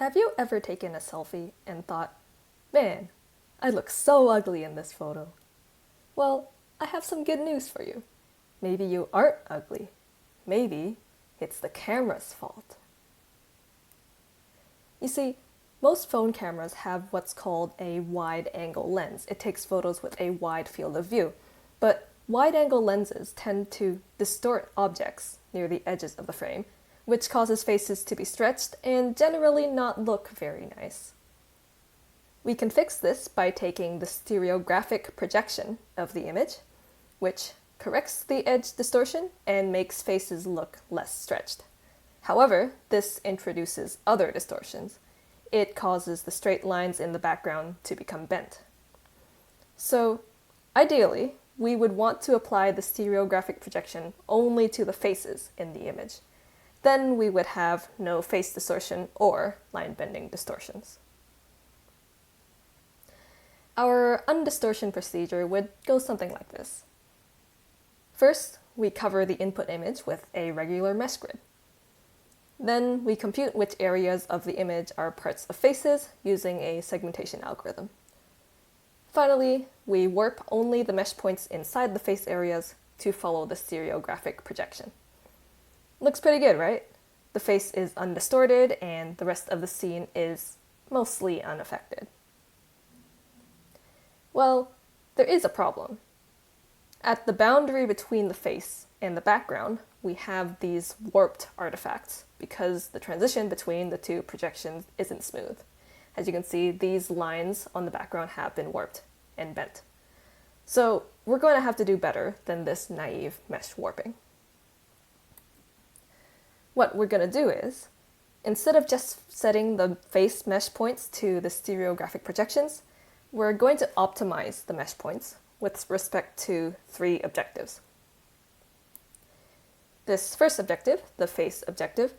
Have you ever taken a selfie and thought, man, I look so ugly in this photo? Well, I have some good news for you. Maybe you aren't ugly. Maybe it's the camera's fault. You see, most phone cameras have what's called a wide-angle lens. It takes photos with a wide field of view, but wide-angle lenses tend to distort objects near the edges of the frame, which causes faces to be stretched and generally not look very nice. We can fix this by taking the stereographic projection of the image, which corrects the edge distortion and makes faces look less stretched. However, this introduces other distortions. It causes the straight lines in the background to become bent. So, ideally, we would want to apply the stereographic projection only to the faces in the image. Then we would have no face distortion or line bending distortions. Our undistortion procedure would go something like this. First, we cover the input image with a regular mesh grid. Then we compute which areas of the image are parts of faces using a segmentation algorithm. Finally, we warp only the mesh points inside the face areas to follow the stereographic projection. Looks pretty good, right? The face is undistorted and the rest of the scene is mostly unaffected. Well, there is a problem. At the boundary between the face and the background, we have these warped artifacts because the transition between the two projections isn't smooth. As you can see, these lines on the background have been warped and bent. So we're going to have to do better than this naive mesh warping. What we're going to do is, instead of just setting the face mesh points to the stereographic projections, we're going to optimize the mesh points with respect to three objectives. This first objective, the face objective,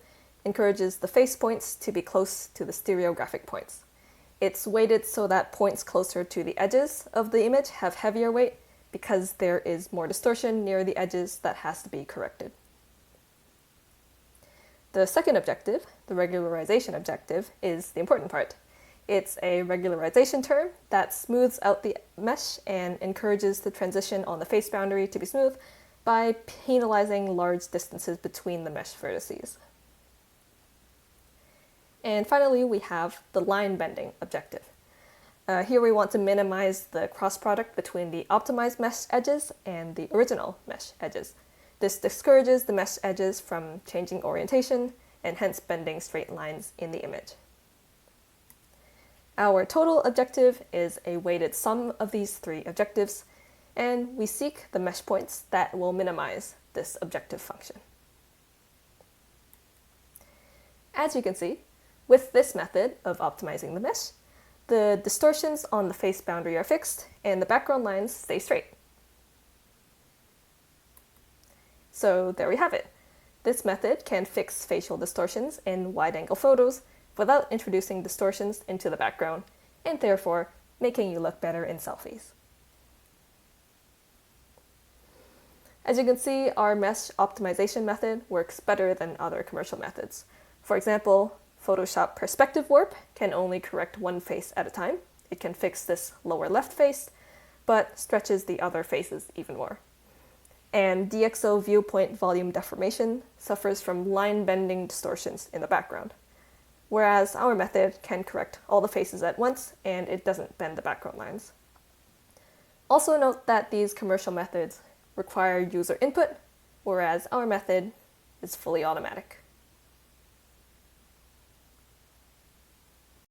encourages the face points to be close to the stereographic points. It's weighted so that points closer to the edges of the image have heavier weight because there is more distortion near the edges that has to be corrected. The second objective, the regularization objective, is the important part. It's a regularization term that smooths out the mesh and encourages the transition on the face boundary to be smooth by penalizing large distances between the mesh vertices. And finally, we have the line bending objective. Here we want to minimize the cross product between the optimized mesh edges and the original mesh edges. This discourages the mesh edges from changing orientation and hence bending straight lines in the image. Our total objective is a weighted sum of these three objectives, and we seek the mesh points that will minimize this objective function. As you can see, with this method of optimizing the mesh, the distortions on the face boundary are fixed and the background lines stay straight. So there we have it. This method can fix facial distortions in wide-angle photos without introducing distortions into the background, and therefore making you look better in selfies. As you can see, our mesh optimization method works better than other commercial methods. For example, Photoshop Perspective Warp can only correct one face at a time. It can fix this lower left face, but stretches the other faces even more. And DxO Viewpoint Volume Deformation suffers from line bending distortions in the background, whereas our method can correct all the faces at once and it doesn't bend the background lines. Also note that these commercial methods require user input, whereas our method is fully automatic.